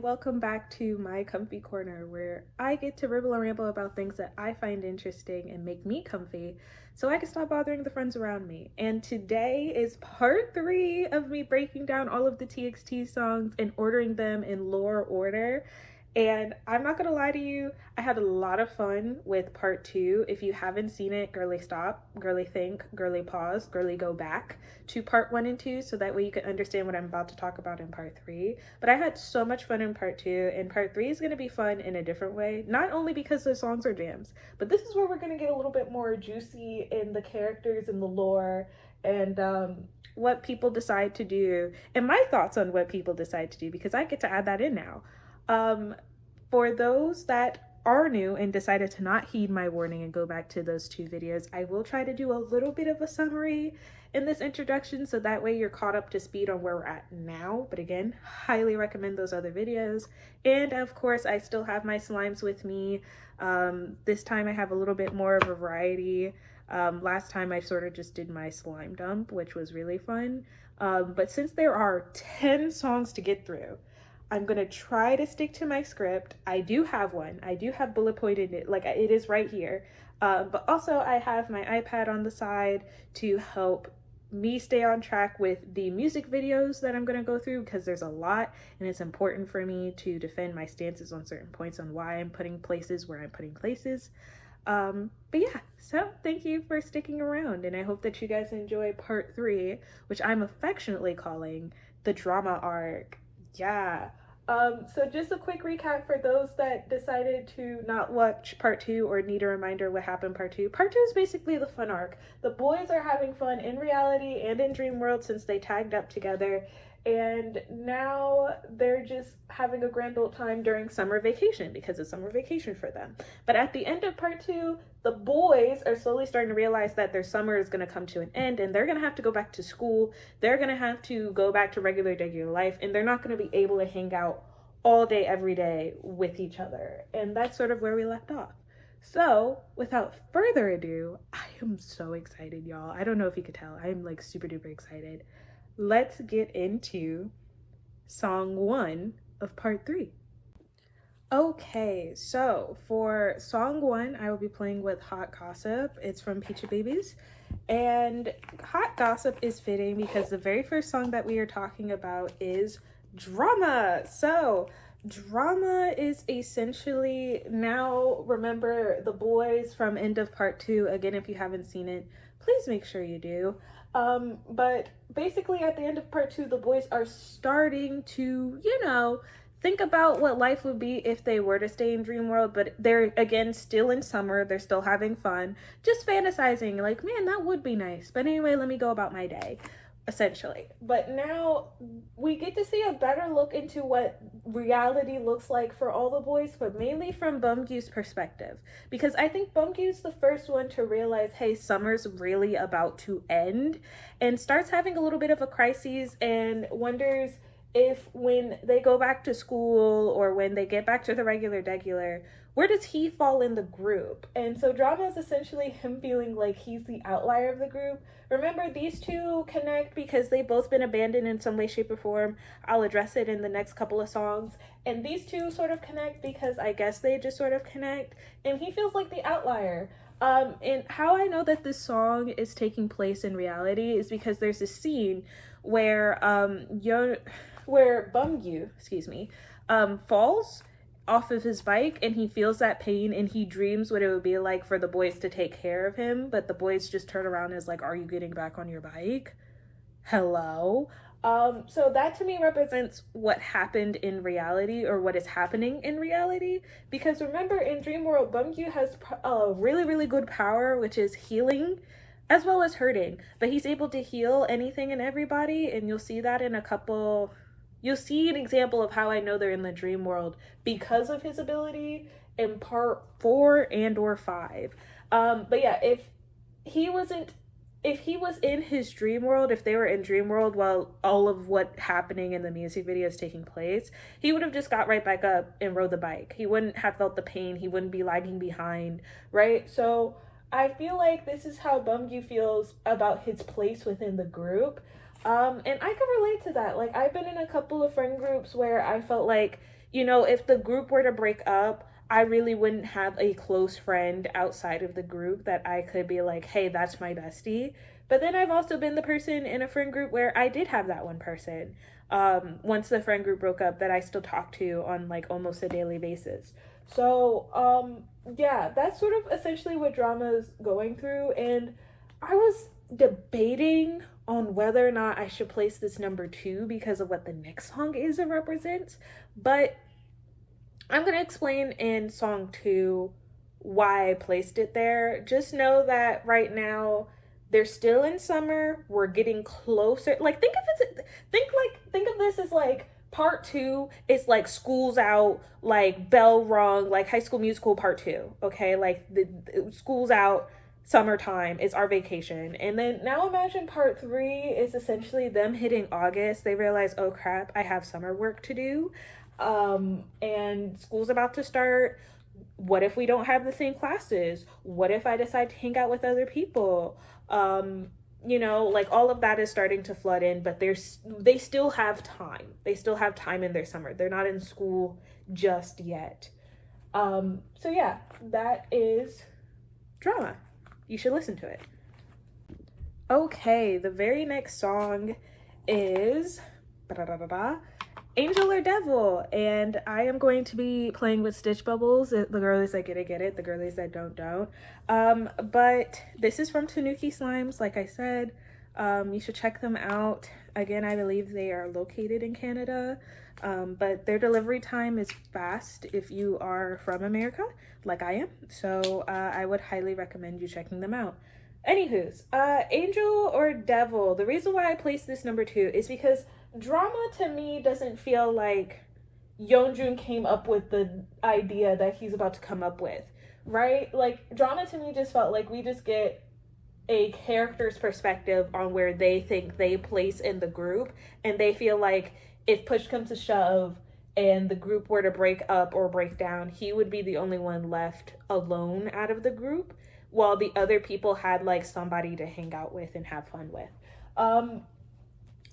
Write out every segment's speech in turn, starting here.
welcome back to my comfy corner where I get to ribble and ramble about things that I find interesting and make me comfy so I can stop bothering the friends around me. And today is part 3 of me breaking down all of the TXT songs and ordering them in lore order. And I'm not gonna lie to you, I had a lot of fun with part 2. If you haven't seen it, girly stop, girly think, girly pause, girly go back to part 1 and 2 so that way you can understand what I'm about to talk about in part 3. But I had so much fun in part 2, and part 3 is gonna be fun in a different way. Not only because the songs are jams, but this is where we're gonna get a little bit more juicy in the characters and the lore and what people decide to do and my thoughts on what people decide to do, because I get to add that in now. For those that are new and decided to not heed my warning and go back to those 2 videos, I will try to do a little bit of a summary in this introduction so that way you're caught up to speed on where we're at now. But again, highly recommend those other videos. And of course, I still have my slimes with me. This time I have a little bit more of a variety. Last time I sort of just did my slime dump, which was really fun. But since there are 10 songs to get through, I'm gonna try to stick to my script. I do have one. I do have bullet pointed it, like it is right here. But also I have my iPad on the side to help me stay on track with the music videos that I'm gonna go through, because there's a lot and it's important for me to defend my stances on certain points on why I'm putting places where I'm putting places. But yeah, so thank you for sticking around, and I hope that you guys enjoy part 3, which I'm affectionately calling the drama arc. Yeah. So just a quick recap for those that decided to not watch part 2 or need a reminder what happened part 2. Part 2 is basically the fun arc. The boys are having fun in reality and in dream world since they tagged up together, and now they're just having a grand old time during summer vacation because it's summer vacation for them. But at the end of part 2, the boys are slowly starting to realize that their summer is going to come to an end and they're going to have to go back to school. They're going to have to go back to regular life, and they're not going to be able to hang out all day every day with each other. And that's sort of where we left off. So without further ado, I am so excited, y'all. I don't know if you could tell. I'm like super duper excited. Let's get into song 1 of part 3. Okay, so for song 1, I will be playing with Hot Gossip. It's from Peachybbies. And Hot Gossip is fitting because the very first song that we are talking about is Drama. So Drama is essentially, now remember the boys from end of part 2. Again, if you haven't seen it, please make sure you do. But basically at the end of part 2, the boys are starting to, think about what life would be if they were to stay in dream world, but they're again still in summer, they're still having fun, just fantasizing like, man, that would be nice, but anyway, let me go about my day, essentially. But now we get to see a better look into what reality looks like for all the boys, but mainly from Bumgyu's perspective, because I think Bumgyu's the first one to realize, hey, summer's really about to end, and starts having a little bit of a crisis and wonders if when they go back to school or when they get back to the regular, where does he fall in the group? And so Drama is essentially him feeling like he's the outlier of the group. Remember, these 2 connect because they've both been abandoned in some way, shape, or form. I'll address it in the next couple of songs. And these 2 sort of connect because I guess they just sort of connect. And he feels like the outlier. And how I know that this song is taking place in reality is because there's a scene where Bumgyu, falls off of his bike, and he feels that pain, and he dreams what it would be like for the boys to take care of him, but the boys just turn around and is like, are you getting back on your bike? Hello? So that to me represents what happened in reality, or what is happening in reality, because remember, in dream world, Bumgyu has a really, really good power, which is healing as well as hurting, but he's able to heal anything and everybody, and you'll see that in you'll see an example of how I know they're in the dream world because of his ability in part 4 and or 5. But yeah, if he was in his dream world, if they were in dream world while all of what happening in the music video is taking place, he would have just got right back up and rode the bike. He wouldn't have felt the pain. He wouldn't be lagging behind, right? So I feel like this is how Bumgyu feels about his place within the group. And I can relate to that. Like, I've been in a couple of friend groups where I felt like, you know, if the group were to break up, I really wouldn't have a close friend outside of the group that I could be like, hey, that's my bestie. But then I've also been the person in a friend group where I did have that one person, once the friend group broke up, that I still talk to on like almost a daily basis. So yeah, that's sort of essentially what Drama's going through. And I was debating on whether or not I should place this number 2 because of what the next song is and represents, but I'm going to explain in song 2 why I placed it there. Just know that right now they're still in summer. We're getting closer. Like think of this as like part 2 is like school's out, like bell rung, like High School Musical part 2. Okay, like the school's out, summertime is our vacation. And then now imagine part 3 is essentially them hitting August. They realize, oh crap, I have summer work to do. And school's about to start. What if we don't have the same classes? What if I decide to hang out with other people? You know, like all of that is starting to flood in, but they still have time. They still have time in their summer. They're not in school just yet. So yeah, that is Drama. You should listen to it. Okay, the very next song is Angel or Devil, and I am going to be playing with stitch bubbles. The girlies that get it, the girlies that don't. But this is from Tanooki Slimes, like I said. You should check them out. Again, I believe they are located in Canada, but their delivery time is fast if you are from America, like I am. So I would highly recommend you checking them out. Anywho's, Angel or Devil, the reason why I placed this number 2 is because Drama to me doesn't feel like Yeonjun came up with the idea that he's about to come up with, right? Like Drama to me just felt like we just get a character's perspective on where they think they place in the group, and they feel like if push comes to shove and the group were to break up or break down, he would be the only one left alone out of the group, while the other people had like somebody to hang out with and have fun with.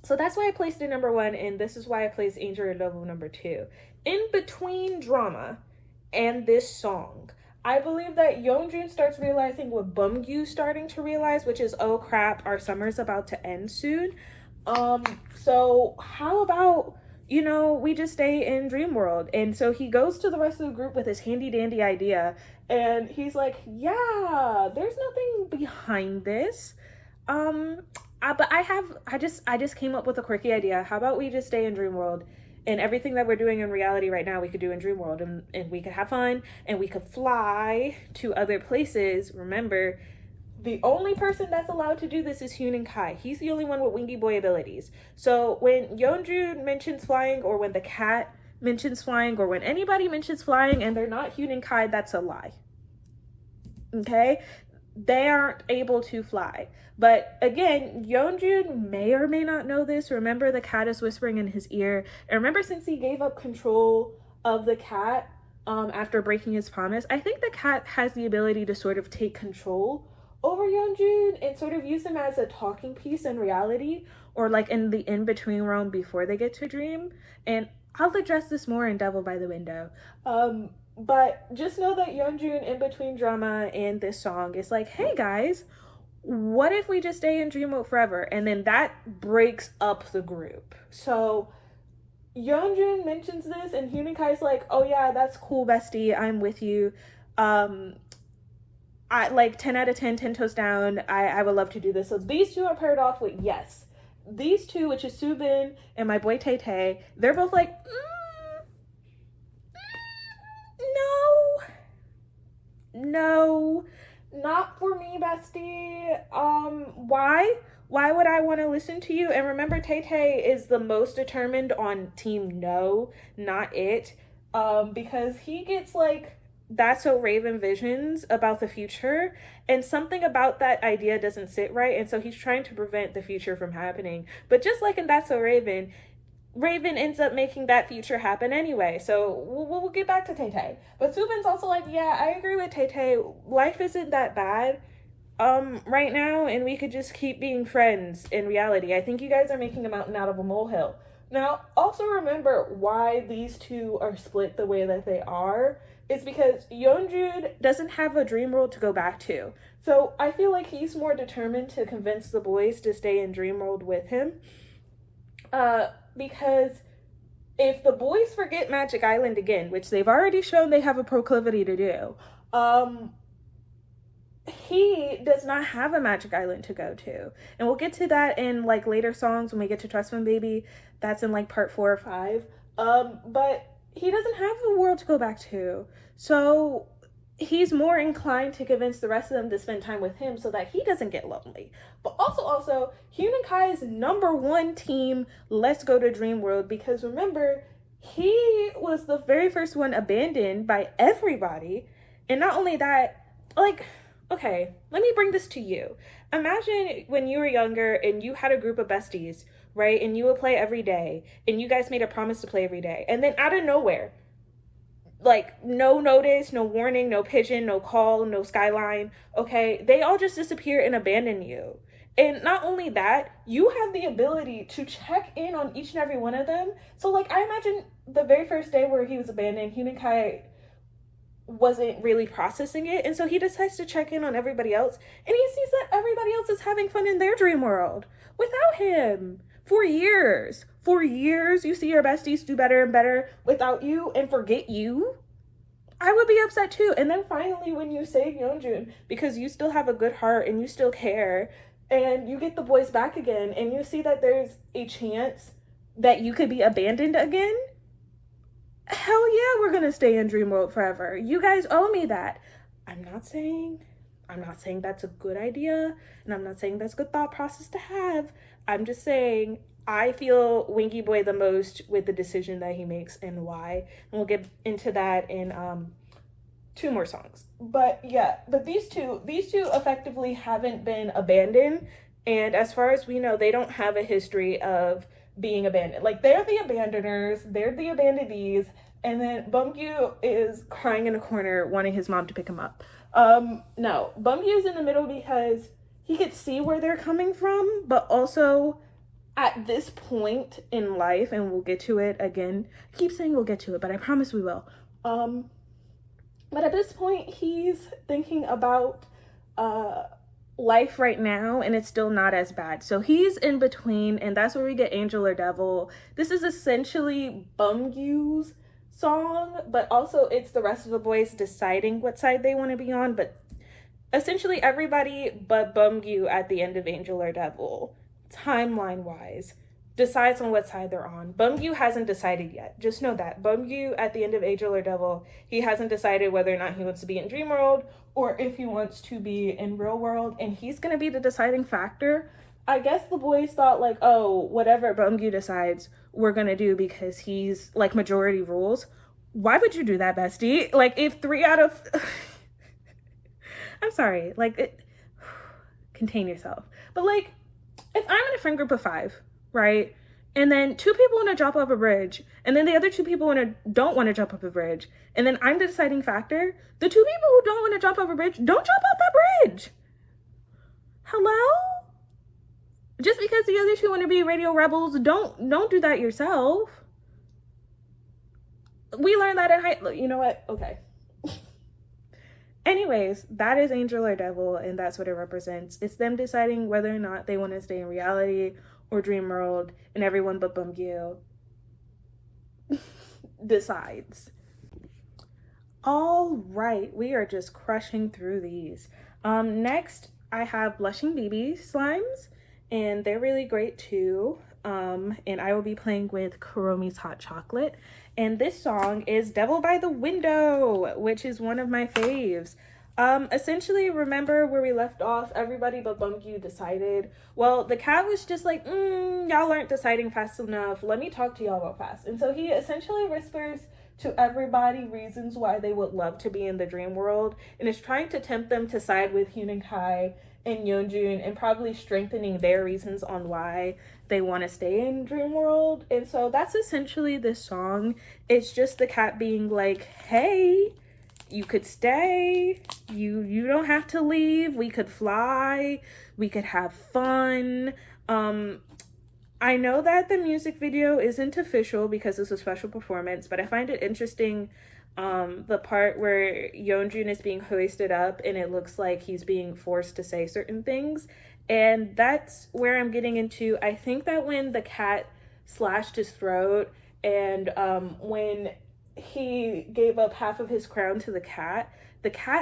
So that's why I placed it number 1, and this is why I placed Angel or Devil number 2. In between Drama and this song, I believe that Yeonjun starts realizing what Bumgyu starting to realize, which is, oh crap, our summer's about to end soon. So how about, you know, we just stay in Dream World? And so he goes to the rest of the group with his handy dandy idea, and he's like, yeah, there's nothing behind this. But I just came up with a quirky idea. How about we just stay in Dream World, and everything that we're doing in reality right now, we could do in Dream World, and we could have fun, and we could fly to other places. Remember, the only person that's allowed to do this is Hyun and Kai. He's the only one with wingy boy abilities. So when Yeonjun mentions flying, or when the cat mentions flying, or when anybody mentions flying and they're not Hyun and Kai, that's a lie. Okay? They aren't able to fly. But again, Yeonjun may or may not know this. Remember, the cat is whispering in his ear. And remember, since he gave up control of the cat after breaking his promise, I think the cat has the ability to sort of take control over Yeonjun and sort of use him as a talking piece in reality, or like in the in-between realm before they get to dream. And I'll address this more in Devil by the Window. But just know that Yeonjun, in between Drama and this song, is like, hey guys, what if we just stay in Dream Mode forever? And then that breaks up the group. So Yeonjun mentions this, and Hyun and Kai's like, oh yeah, that's cool, bestie, I'm with you. I like 10 out of 10, 10 toes down. I would love to do this. So these two are paired off with yes. These two, which is Subin and my boy Tay Tay, they're both like, no, not for me, bestie. Why would I want to listen to you? And remember, Tay Tay is the most determined on team no, not it. Because he gets like, that's so Raven visions about the future, and something about that idea doesn't sit right, and so he's trying to prevent the future from happening. But just like in That's So Raven, Raven ends up making that future happen anyway. So we'll get back to Tay Tay. But Subin's also like, yeah, I agree with Tay Tay. Life isn't that bad right now, and we could just keep being friends in reality. I think you guys are making a mountain out of a molehill. Now, also remember why these two are split the way that they are is because Yeonjun doesn't have a dream world to go back to. So I feel like he's more determined to convince the boys to stay in dream world with him. Because if the boys forget Magic Island again, which they've already shown they have a proclivity to do, he does not have a Magic Island to go to. And we'll get to that in like later songs when we get to Trust Fund Baby. That's in like part 4 or 5. But he doesn't have a world to go back to. So he's more inclined to convince the rest of them to spend time with him so that he doesn't get lonely. But also, Hyun and Kai's #1 team, let's go to Dream World, because remember, he was the very first one abandoned by everybody. And not only that, like, okay, let me bring this to you. Imagine when you were younger and you had a group of besties, right? And you would play every day, and you guys made a promise to play every day. And then out of nowhere, like no notice, no warning, no pigeon, no call, no skyline, okay, they all just disappear and abandon you. And not only that, you have the ability to check in on each and every one of them. So like, I imagine the very first day where he was abandoned, Hyun and Kai wasn't really processing it, and so he decides to check in on everybody else, and he sees that everybody else is having fun in their dream world without him. For years you see your besties do better and better without you and forget you. I would be upset too. And then finally when you save Yeonjun because you still have a good heart and you still care, and you get the boys back again, and you see that there's a chance that you could be abandoned again, hell yeah, we're gonna stay in dream world forever. You guys owe me that. I'm not saying that's a good idea, and I'm not saying that's a good thought process to have. I'm just saying I feel Winky Boy the most with the decision that he makes and why. And we'll get into that in 2 more songs. But yeah, but these two effectively haven't been abandoned, and as far as we know, they don't have a history of being abandoned. Like, they're the abandoners, they're the abandonees, and then Bumgyu is crying in a corner wanting his mom to pick him up. No, Bumgyu's in the middle because he could see where they're coming from, but also at this point in life, and we'll get to it again, I keep saying we'll get to it, but I promise we will. But at this point, he's thinking about life right now, and it's still not as bad. So he's in between, and that's where we get Angel or Devil. This is essentially Bumgyu's song, but also it's the rest of the boys deciding what side they want to be on. But essentially everybody but Bumgyu at the end of Angel or Devil, timeline wise, decides on what side they're on. Bumgyu hasn't decided yet. Just know that. Bumgyu at the end of Angel or Devil, he hasn't decided whether or not he wants to be in Dream World or if he wants to be in Real World, and he's going to be the deciding factor. I guess the boys thought like, oh, whatever Bumgyu decides, we're going to do because he's like majority rules. Why would you do that, bestie? Like, if 3 out of... I'm sorry, like, contain yourself. But like, if I'm in a friend group of 5, right? And then 2 people want to jump off a bridge, and then the other 2 people don't want to jump off a bridge, and then I'm the deciding factor, the 2 people who don't want to jump off a bridge, don't jump off that bridge. Hello? Just because the other 2 want to be radio rebels, don't do that yourself. We learned that in high... You know what? Okay. Anyways, that is Angel or Devil, and that's what it represents. It's them deciding whether or not they want to stay in reality or dream world, and everyone but Bumgyu decides. All right, we are just crushing through these. Next, I have BlushingBBSlimes, and they're really great too. And I will be playing with Kuromi's Hot Chocolate. And this song is Devil by the Window, which is one of my faves. Essentially, remember where we left off? Everybody but Bumgyu decided. Well, the cat was just like, y'all aren't deciding fast enough. Let me talk to y'all real fast. And so he essentially whispers to everybody reasons why they would love to be in the dream world, and is trying to tempt them to side with Hyun and Kai and Yeonjun, and probably strengthening their reasons on why they want to stay in dream world. And so that's essentially this song. It's just the cat being like, hey, you could stay, you don't have to leave, we could fly, we could have fun. I know that the music video isn't official because it's a special performance, but I find it interesting the part where Yeonjun is being hoisted up and it looks like he's being forced to say certain things. And that's where I'm getting into, I think that when the cat slashed his throat and when he gave up half of his crown to the cat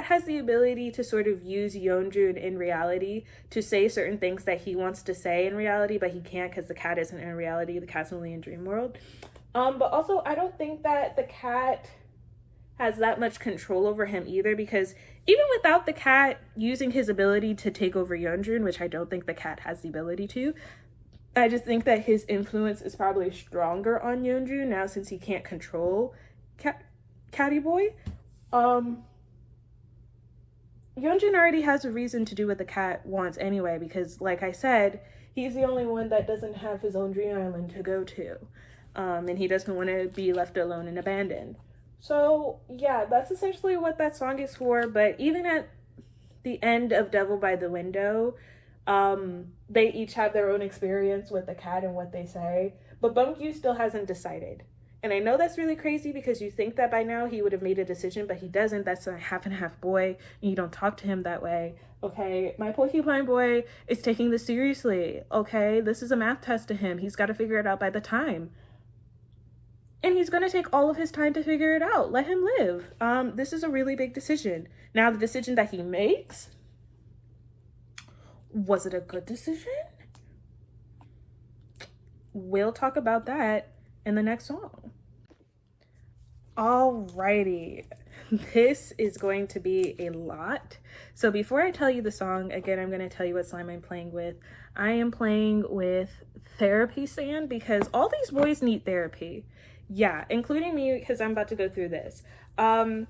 has the ability to sort of use Yeonjun in reality to say certain things that he wants to say in reality, but he can't because the cat isn't in reality. The cat's only in dream world. But also, I don't think that the cat has that much control over him either, because even without the cat using his ability to take over Yeonjun, which I don't think the cat has the ability to, I just think that his influence is probably stronger on Yeonjun now since he can't control Catty Boy. Yeonjun already has a reason to do what the cat wants anyway, because like I said, he's the only one that doesn't have his own dream island to go to. And he doesn't want to be left alone and abandoned. So yeah, that's essentially what that song is for. But even at the end of Devil by the Window, they each have their own experience with the cat and what they say. But Bumgyu still hasn't decided. And I know that's really crazy because you think that by now he would have made a decision, but he doesn't. That's a half and half boy, and you don't talk to him that way. Okay, my porcupine boy is taking this seriously. Okay, this is a math test to him. He's got to figure it out by the time. And he's going to take all of his time to figure it out. Let him live. This is a really big decision. Now, the decision that he makes, was it a good decision? We'll talk about that in the next song. Alrighty, this is going to be a lot. So before I tell you the song, again, I'm going to tell you what slime I'm playing with. I am playing with Therapy Sand because all these boys need therapy. Yeah, including me because I'm about to go through this. Maybe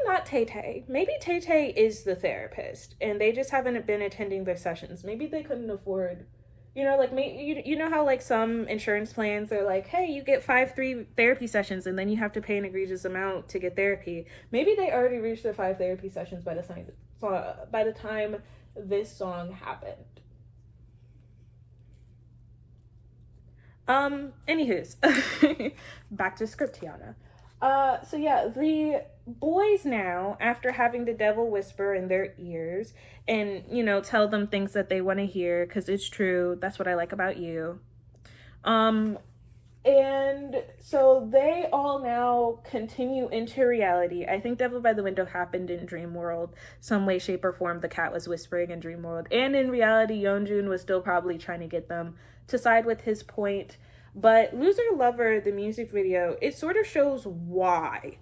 not Tay Tay. Maybe Tay Tay is the therapist and they just haven't been attending their sessions. Maybe they couldn't afford, you know, like you know how like some insurance plans are like, hey, you get 5 therapy sessions and then you have to pay an egregious amount to get therapy. Maybe they already reached their 5 therapy sessions by the time this song happened. Anywho's, back to script, Tiana. So yeah, the boys now, after having the devil whisper in their ears and, you know, tell them things that they want to hear, because it's true, that's what I like about you. And so they all now continue into reality. I think Devil by the Window happened in Dream World, some way, shape, or form. The cat was whispering in Dream World. And in reality, Yeonjun was still probably trying to get them to side with his point. But Loser Lover, the music video, it sort of shows why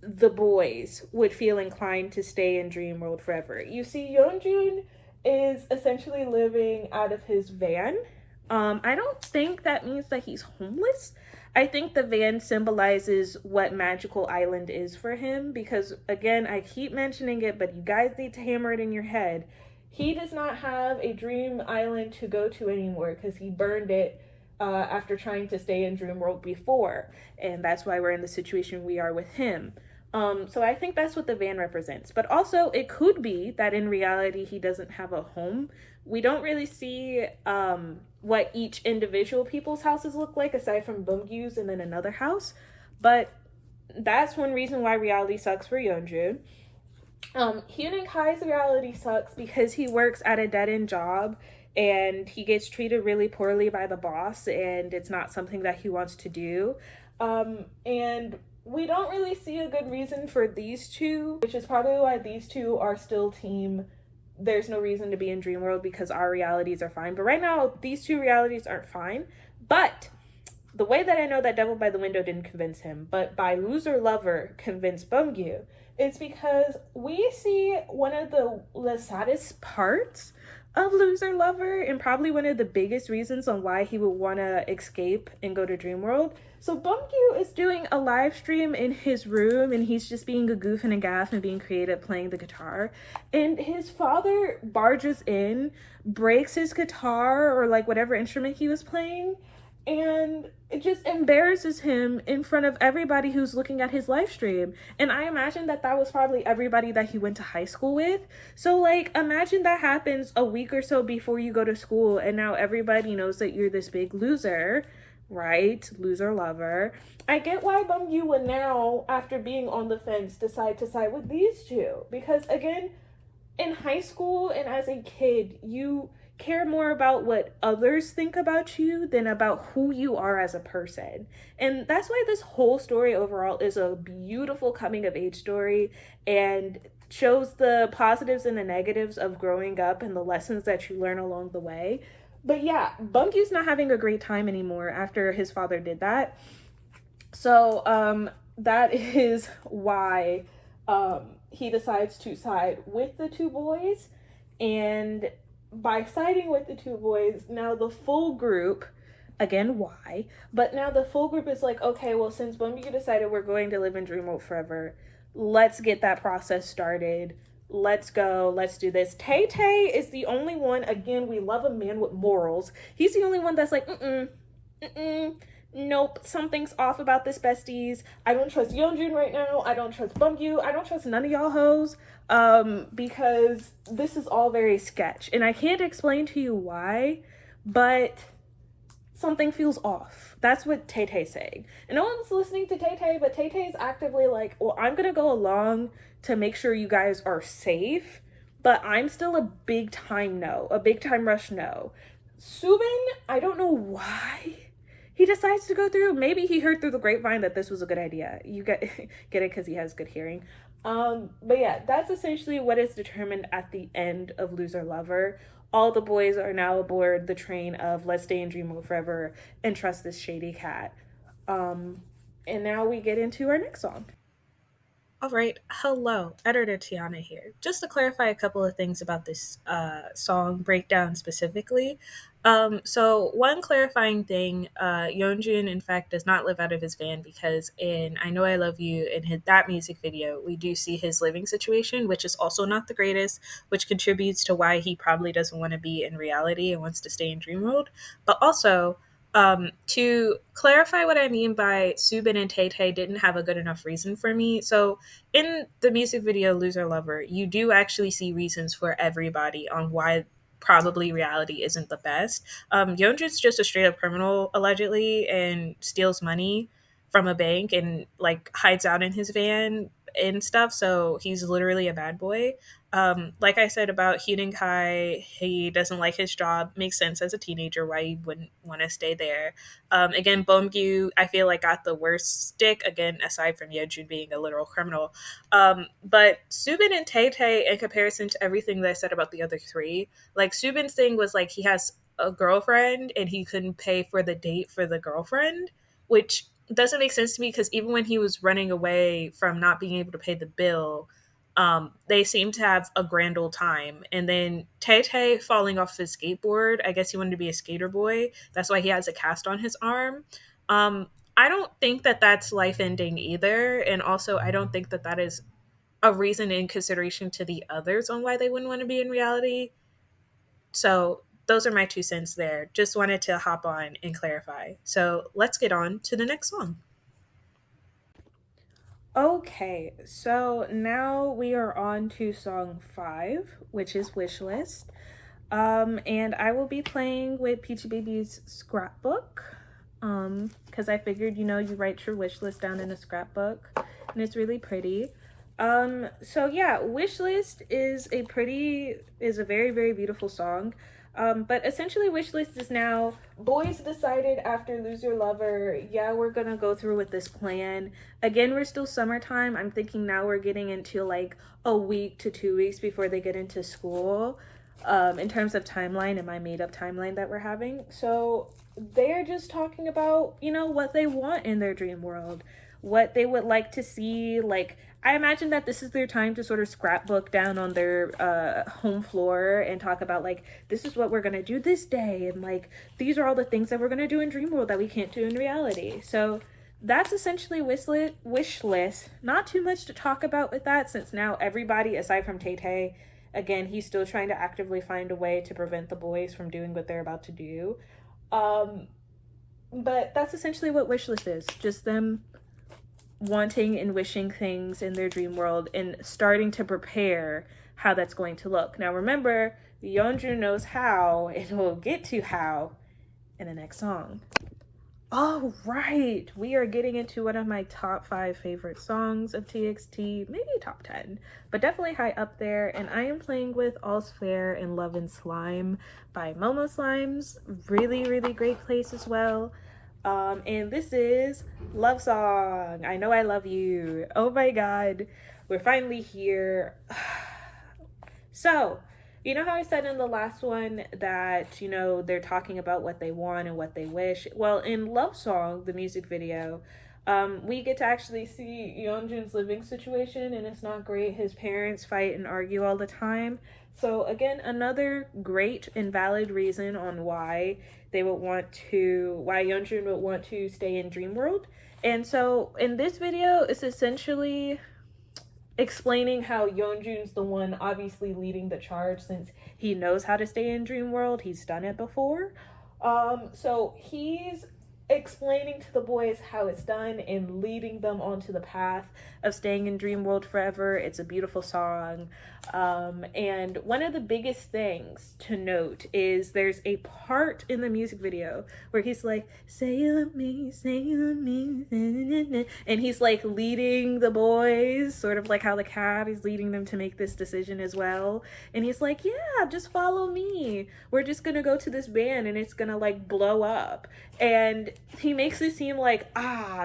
the boys would feel inclined to stay in Dream World forever. You see, Yeonjun is essentially living out of his van. I don't think that means that he's homeless. I think the van symbolizes what Magical Island is for him because, again, I keep mentioning it, but you guys need to hammer it in your head. He does not have a dream island to go to anymore because he burned it after trying to stay in Dream World before, and that's why we're in the situation we are with him. So I think that's what the van represents. But also, it could be that in reality he doesn't have a home. We don't really see what each individual people's houses look like aside from Bumgyu's and then another house. But that's one reason why reality sucks for Yeonjun. Hyunin Kai's reality sucks because he works at a dead-end job and he gets treated really poorly by the boss and it's not something that he wants to do. And we don't really see a good reason for these two, which is probably why these two are still team there's no reason to be in Dream World because our realities are fine. But right now, these two realities aren't fine. But the way that I know that Devil by the Window didn't convince him, but by Loser Lover convinced Bumgyu, it's because we see one of the saddest parts of Loser Lover and probably one of the biggest reasons on why he would want to escape and go to Dream World. So Bumgyu is doing a live stream in his room and he's just being a goof and a gaff and being creative playing the guitar. And his father barges in, breaks his guitar or like whatever instrument he was playing, and it just embarrasses him in front of everybody who's looking at his live stream. And I imagine that that was probably everybody that he went to high school with. So like, imagine that happens a week or so before you go to school, and now everybody knows that you're this big loser, right? Loser lover. I get why Bumyu would now, after being on the fence, decide to side with these two, because again, in high school and as a kid, you care more about what others think about you than about who you are as a person. And that's why this whole story overall is a beautiful coming of age story and shows the positives and the negatives of growing up and the lessons that you learn along the way. But yeah, Bunky's not having a great time anymore after his father did that. So that is why he decides to side with the two boys. And by siding with the two boys, now the full group, again, why? But now the full group is like, okay, well, since Bumblebee decided we're going to live in Dream World forever, let's get that process started. Let's go. Let's do this. Tay Tay is the only one, again, we love a man with morals. He's the only one that's like, nope, something's off about this, besties. I don't trust Yeonjun right now. I don't trust Bumgyu. I don't trust none of y'all hoes. Because this is all very sketch. And I can't explain to you why, but something feels off. That's what Tay Tay's saying. And no one's listening to Tay Tay, but Tay Tay's actively like, well, I'm gonna go along to make sure you guys are safe, but I'm still a big time no, a big time rush no. Subin, I don't know why he decides to go through. Maybe he heard through the grapevine that this was a good idea. You get it because he has good hearing. But yeah, that's essentially what is determined at the end of Loser Lover. All the boys are now aboard the train of let's stay in Dream World forever and trust this shady cat. And now we get into our next song. All right, hello, Editor Tiana here. Just to clarify a couple of things about this song breakdown specifically. So one clarifying thing, Yeonjun in fact does not live out of his van, because in I Know I Love You, in that music video, we do see his living situation, which is also not the greatest, which contributes to why he probably doesn't want to be in reality and wants to stay in Dream World. But also, to clarify what I mean by Subin and Tay Tay didn't have a good enough reason for me. So in the music video Loser Lover, you do actually see reasons for everybody on why probably reality isn't the best. Yeonjun's just a straight up criminal allegedly and steals money from a bank and like hides out in his van and stuff. So he's literally a bad boy. Like I said about Hyun Kai, he doesn't like his job. Makes sense as a teenager why he wouldn't want to stay there. Again, Beomgyu, I feel like got the worst stick, again, aside from Yeonjun being a literal criminal. But Subin and Tay Tay, in comparison to everything that I said about the other three, like Subin's thing was like he has a girlfriend and he couldn't pay for the date for the girlfriend, which doesn't make sense to me because even when he was running away from not being able to pay the bill, they seem to have a grand old time. And then Tay Tay falling off his skateboard, I guess he wanted to be a skater boy. That's why he has a cast on his arm. I don't think that that's life ending either. And also, I don't think that that is a reason in consideration to the others on why they wouldn't want to be in reality. So those are my 2 cents there. Just wanted to hop on and clarify. So let's get on to the next song. Okay, so now we are on to song 5, which is Wishlist. And I will be playing with Peachybbies' scrapbook. Because I figured, you write your wish list down in a scrapbook, and it's really pretty. So yeah, Wishlist is a very, very beautiful song. But essentially Wishlist is now, boys decided after Loser Lover, yeah, we're gonna go through with this plan. Again, we're still summertime. I'm thinking now we're getting into like a week to 2 weeks before they get into school, in terms of timeline and my made up timeline that we're having. So they're just talking about, what they want in their dream world, what they would like to see. Like, I imagine that this is their time to sort of scrapbook down on their home floor and talk about, like, this is what we're going to do this day. And, like, these are all the things that we're going to do in Dream World that we can't do in reality. So that's essentially wish list. Not too much to talk about with that, since now everybody, aside from Tay Tay, again, he's still trying to actively find a way to prevent the boys from doing what they're about to do. But that's essentially what Wishlist is. Just them wanting and wishing things in their dream world and starting to prepare how that's going to look. Now remember, Yeonjun knows how, and we'll get to how in the next song. All right, we are getting into one of my top 5 favorite songs of TXT, maybe top 10, but definitely high up there. And I am playing with All's Fair and Love and Slime by Momo Slimes. Really, really great place as well. And this is Lovesong. I Know I Love You. Oh my god, we're finally here. So, you know how I said in the last one that, you know, they're talking about what they want and what they wish? Well, in Lovesong, the music video, we get to actually see Yeonjun's living situation, and it's not great. His parents fight and argue all the time. So again, another great and valid reason on why they would want to, why Yeonjun would want to stay in Dream World. And so in this video, it's essentially explaining how Yeonjun's the one obviously leading the charge since he knows how to stay in Dream World. He's done it before. So he's explaining to the boys how it's done and leading them onto the path of staying in Dream World forever. It's a beautiful song. And one of the biggest things to note is there's a part in the music video where he's like, say you love me, say you love me, and he's like leading the boys, sort of like how the cat is leading them to make this decision as well. And he's like, yeah, just follow me. We're just gonna go to this band and it's gonna like blow up. And he makes it seem like,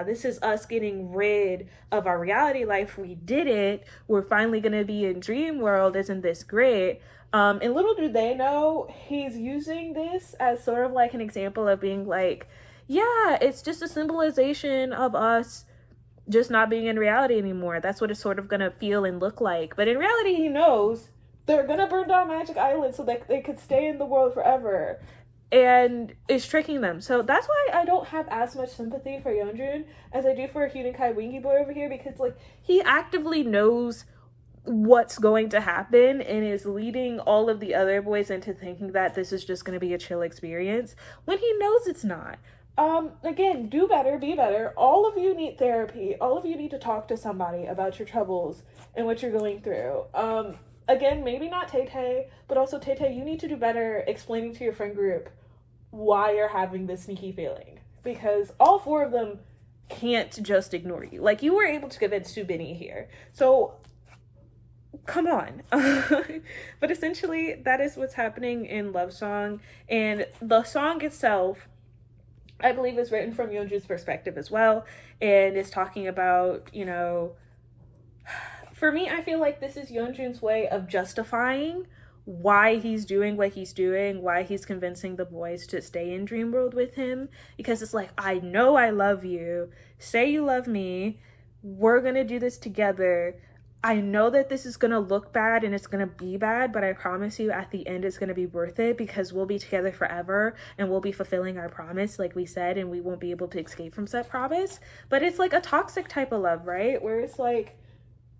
this is us getting rid of our reality life. We did it. We're finally gonna be in Dream World. Isn't this great? And little do they know, he's using this as sort of like an example of being like, yeah, it's just a symbolization of us just not being in reality anymore. That's what it's sort of gonna feel and look like. But in reality, he knows they're gonna burn down Magic Island so that they could stay in the world forever. And is tricking them. So that's why I don't have as much sympathy for Yeonjun as I do for Huening Wingy Boy over here, because like he actively knows what's going to happen and is leading all of the other boys into thinking that this is just going to be a chill experience when he knows it's not. Again, do better, be better. All of you need therapy. All of you need to talk to somebody about your troubles and what you're going through. Again, maybe not Tay-Tay, but also Tay-Tay, you need to do better explaining to your friend group why you're having this sneaky feeling, because all 4 of them can't just ignore you. Like, you were able to convince Subini here, so come on. But essentially that is what's happening in Lovesong, and the song itself I believe is written from Yeonjun's perspective as well, and is talking about, you know, for me, I feel like this is Yeonjun's way of justifying why he's doing what he's doing, why he's convincing the boys to stay in Dream World with him, because it's like, I know I love you, say you love me, we're gonna do this together. I know that this is gonna look bad and it's gonna be bad, but I promise you at the end it's gonna be worth it, because we'll be together forever and we'll be fulfilling our promise like we said, and we won't be able to escape from said promise. But it's like a toxic type of love, right? Where it's like,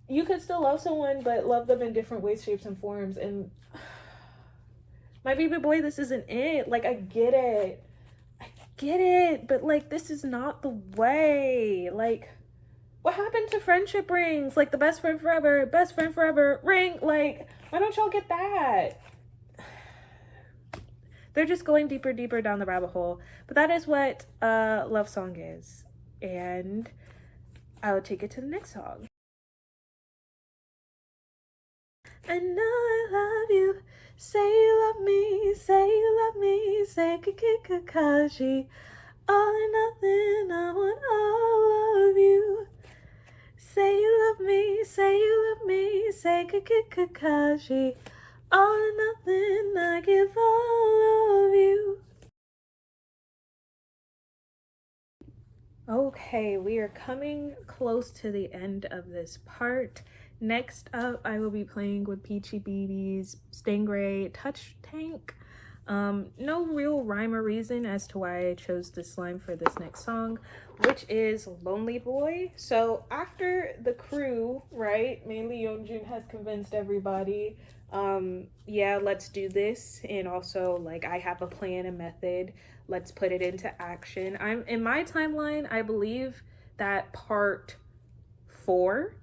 you could still love someone, but love them in different ways, shapes, and forms. And my baby boy, this isn't it. Like, I get it, but like, this is not the way. Like, what happened to friendship rings? Like, the best friend forever ring. Like, why don't y'all get that? They're just going deeper down the rabbit hole. But that is what Lovesong is. And I will take it to the next song. I know I love you, say you love me, say you love me, say Kakashi, all or nothing, I want all of you. Say you love me, say you love me, say Kakashi, all or nothing, I give all of you. Okay, we are coming close to the end of this part. Next up, I will be playing with Peachybbies Stingray Touch Tank. No real rhyme or reason as to why I chose this slime for this next song, which is Lonely Boy. So after the crew, right, mainly Yeonjun has convinced everybody Yeah, let's do this, and also like I have a plan, a method, let's put it into action. I'm in my timeline, I believe that part 4,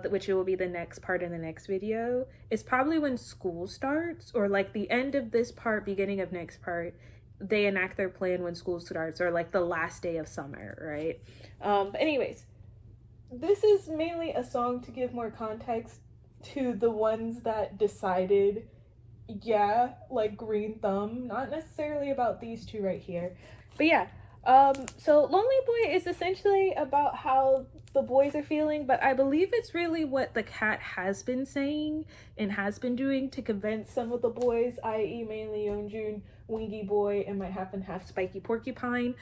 which will be the next part in the next video, is probably when school starts, or like the end of this part, beginning of next part. They enact their plan when school starts, or like the last day of summer, right? But anyways, this is mainly a song to give more context to the ones that decided, yeah, like green thumb, not necessarily about these two right here, but yeah. So Lonely Boy is essentially about how the boys are feeling, but I believe it's really what the cat has been saying and has been doing to convince some of the boys, i.e. mainly Yeonjun, Wingy Boy, and might happen to have Spiky Porcupine,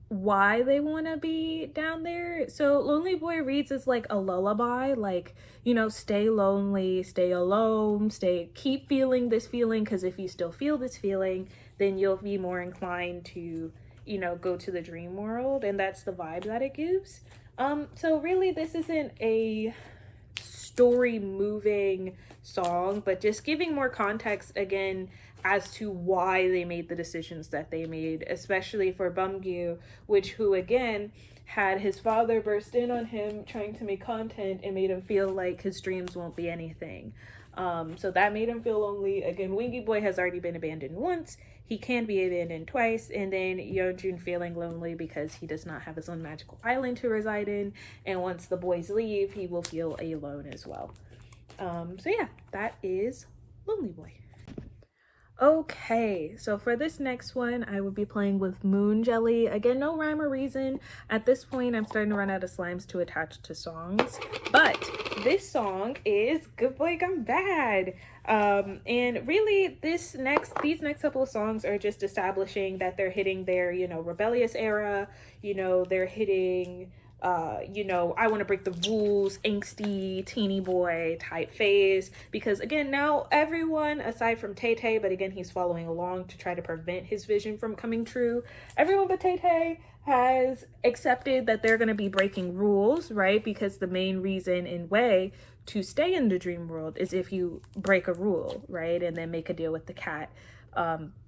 why they want to be down there. So Lonely Boy reads as like a lullaby, like, you know, stay lonely, stay alone, keep feeling this feeling, because if you still feel this feeling, then you'll be more inclined to, you know, go to the dream world, and that's the vibe that it gives. So really this isn't a story moving song, but just giving more context again as to why they made the decisions that they made, especially for Bumgyu, who again had his father burst in on him trying to make content and made him feel like his dreams won't be anything. So that made him feel lonely. Again, Wingy Boy has already been abandoned once. He can be abandoned twice. And then Yeonjun feeling lonely because he does not have his own magical island to reside in. And once the boys leave, he will feel alone as well. So yeah, that is Lonely Boy. Okay, so for this next one, I will be playing with Moon Jelly. Again, no rhyme or reason. At this point, I'm starting to run out of slimes to attach to songs. But this song is Good Boy Gone Bad. And really, these next couple of songs are just establishing that they're hitting their, you know, rebellious era. You know, they're hitting... you know, I want to break the rules, angsty, teeny boy type phase. Because again, now everyone, aside from Tay-Tay, but again, he's following along to try to prevent his vision from coming true. Everyone but Tay-Tay has accepted that they're going to be breaking rules, right? Because the main reason and way to stay in the dream world is if you break a rule, right? And then make a deal with the cat.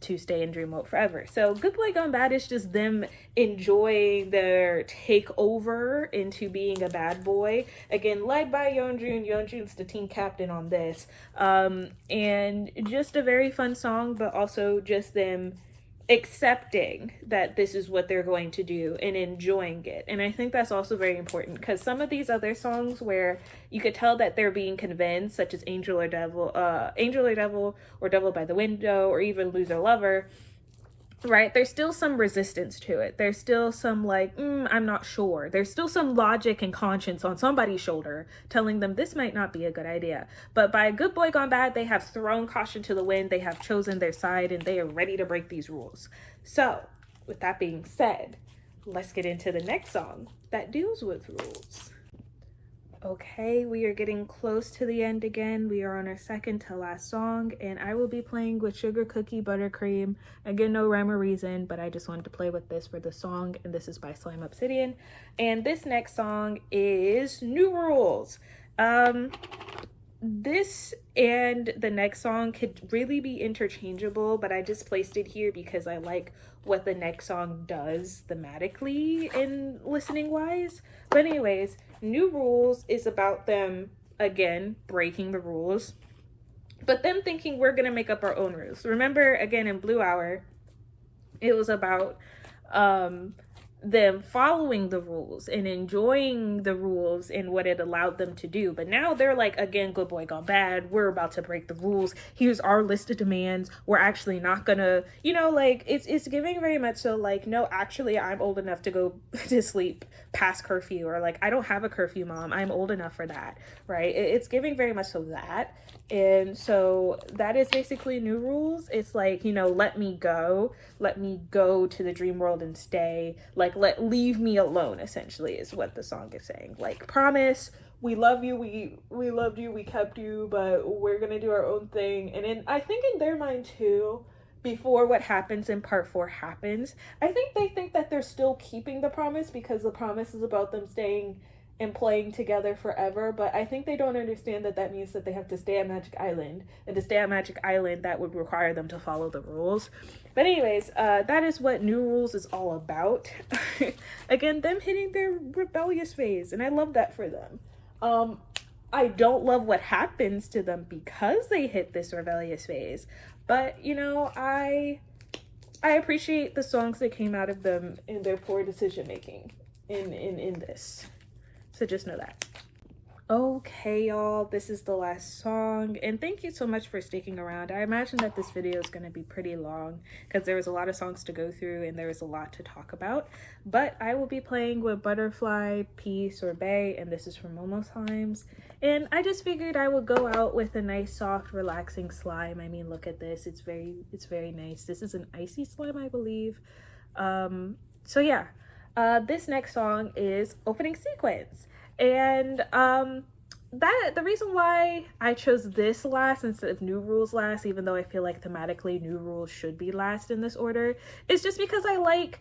To stay in dream world forever. So Good Boy Gone Bad is just them enjoying their takeover into being a bad boy. Again, led by Yeonjun. Yeonjun's the team captain on this. And just a very fun song, but also just them accepting that this is what they're going to do and enjoying it. And I think that's also very important, because some of these other songs where you could tell that they're being convinced, such as Angel or Devil, or Devil by the Window, or even Loser Lover, right? There's still some resistance to it. There's still some like, I'm not sure. There's still some logic and conscience on somebody's shoulder telling them this might not be a good idea. But by Good Boy Gone Bad, they have thrown caution to the wind. They have chosen their side and they are ready to break these rules. So with that being said, let's get into the next song that deals with rules. Okay, we are getting close to the end again. We are on our second to last song, and I will be playing with Sugar Cookie Buttercream. Again, no rhyme or reason, but I just wanted to play with this for the song, and this is by SlimeObsidian. And this next song is New Rules. This and the next song could really be interchangeable, but I just placed it here because I like what the next song does thematically and listening wise. But anyways, New Rules is about them, again, breaking the rules, but them thinking we're gonna make up our own rules. Remember, again, in Blue Hour, it was about them following the rules and enjoying the rules and what it allowed them to do. But now they're like, again, Good Boy Gone Bad, we're about to break the rules, here's our list of demands, we're actually not gonna, you know, like it's giving very much so like, no, actually I'm old enough to go to sleep past curfew, or like, I don't have a curfew, mom, I'm old enough for that, right? It's giving very much so that. And so that is basically New Rules. It's like, you know, let me go to the dream world and stay, like, leave me alone, essentially, is what the song is saying. Like, promise, we love you, we loved you, we kept you, but we're gonna do our own thing. And I think in their mind too, before what happens in part 4 happens, I think they think that they're still keeping the promise, because the promise is about them staying and playing together forever, but I think they don't understand that that means that they have to stay at Magic Island, and to stay at Magic Island that would require them to follow the rules. But anyways, that is what New Rules is all about. Again, them hitting their rebellious phase, and I love that for them. I don't love what happens to them because they hit this rebellious phase, but you know, I appreciate the songs that came out of them and their poor decision making in this. So just know that. Okay, y'all, this is the last song, and thank you so much for sticking around. I imagine that this video is going to be pretty long because there was a lot of songs to go through and there was a lot to talk about, but I will be playing with Butterfly, Peace, or Bay, and this is from Slimes. And I just figured I would go out with a nice, soft, relaxing slime. I mean, look at this. It's very nice. This is an icy slime, I believe. So yeah, this next song is Opening Sequence. And the reason why I chose this last instead of New Rules last, even though I feel like thematically New Rules should be last in this order, is just because I like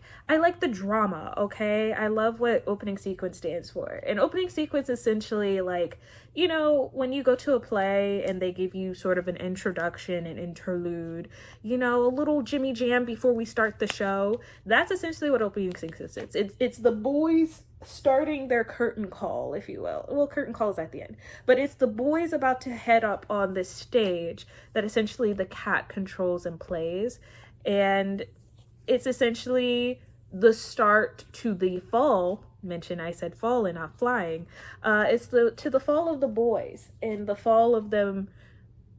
the drama, okay? I love what Opening Sequence stands for. And Opening Sequence essentially, like, you know, when you go to a play and they give you sort of an introduction, an interlude, you know, a little Jimmy Jam before we start the show, that's essentially what Opening Sequence is. It's the boys starting their curtain call, if you will. Well, curtain call is at the end, but it's the boys about to head up on this stage that essentially the cat controls and plays, and it's essentially the start to the fall. Mention I said fall and not flying. It's to the fall of the boys and the fall of them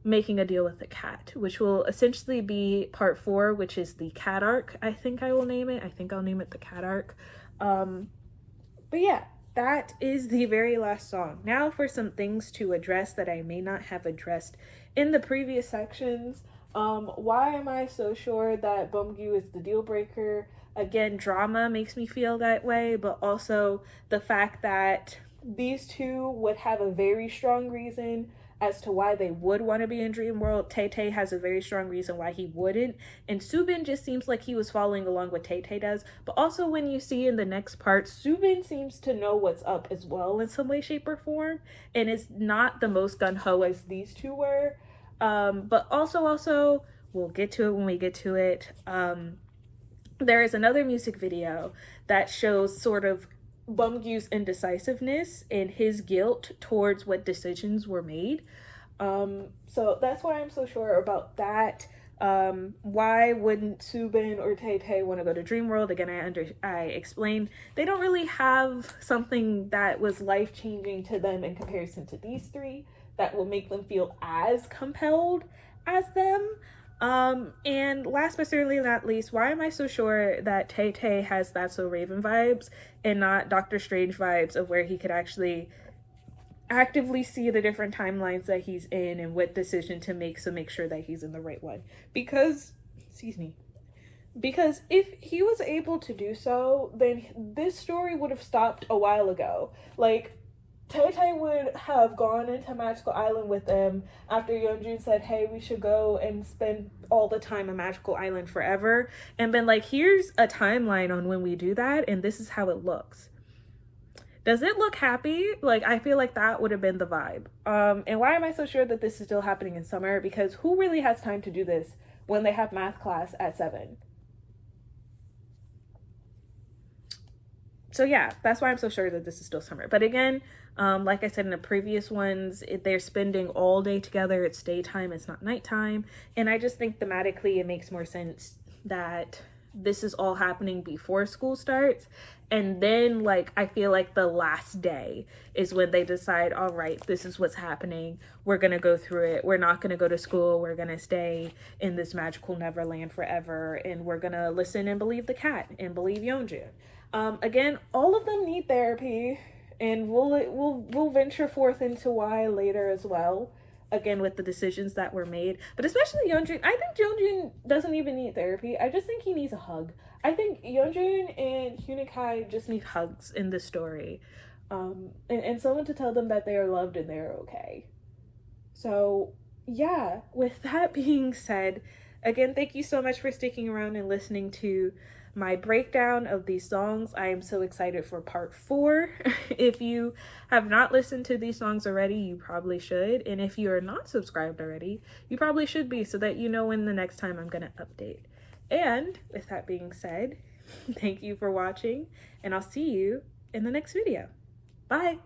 making a deal with the cat, which will essentially be part 4, which is the cat arc. I think I will name it. I think I'll name it the cat arc. But yeah, that is the very last song. Now for some things to address that I may not have addressed in the previous sections. Why am I so sure that Bumgyu is the deal breaker? Again, drama makes me feel that way, but also the fact that these two would have a very strong reason as to why they would want to be in Dream World. Tay-Tay has a very strong reason why he wouldn't, and Subin just seems like he was following along what Tay-Tay does. But also when you see in the next part, Subin seems to know what's up as well in some way, shape, or form, and is not the most gung-ho as these two were. But also, we'll get to it when we get to it. There is another music video that shows sort of Bumgyu's indecisiveness and his guilt towards what decisions were made. So that's why I'm so sure about that. Why wouldn't Subin or Tay-Tay want to go to Dream World? Again, I explained they don't really have something that was life-changing to them in comparison to these three that will make them feel as compelled as them. And last but certainly not least, why am I so sure that Tay-Tay has That's So Raven vibes and not Doctor Strange vibes of where he could actually actively see the different timelines that he's in and what decision to make, so make sure that he's in the right one? Because if he was able to do so, then this story would have stopped a while ago. Like, Tay-Tay would have gone into Magical Island with them after Yeonjun said, hey, we should go and spend all the time on Magical Island forever, and been like, here's a timeline on when we do that, and this is how it looks. Does it look happy? Like, I feel like that would have been the vibe. And why am I so sure that this is still happening in summer? Because who really has time to do this when they have math class at 7? So yeah, that's why I'm so sure that this is still summer. But again, like I said in the previous ones, they're spending all day together. It's daytime, it's not nighttime. And I just think thematically it makes more sense that this is all happening before school starts. And then, like, I feel like the last day is when they decide, all right, this is what's happening. We're going to go through it. We're not going to go to school. We're going to stay in this magical Neverland forever. And we're going to listen and believe the cat and believe Yeonjun. Again, all of them need therapy, and we'll venture forth into why later as well. Again, with the decisions that were made, but especially Yeonjun. I think Yeonjun doesn't even need therapy. I just think he needs a hug. I think Yeonjun and Hyunik just need hugs in this story, and someone to tell them that they are loved and they're okay. So yeah, with that being said, Again, thank you so much for sticking around and listening to my breakdown of these songs. I am so excited for part 4. If you have not listened to these songs already, you probably should. And if you are not subscribed already, you probably should be, so that you know when the next time I'm going to update. And with that being said, thank you for watching, and I'll see you in the next video. Bye!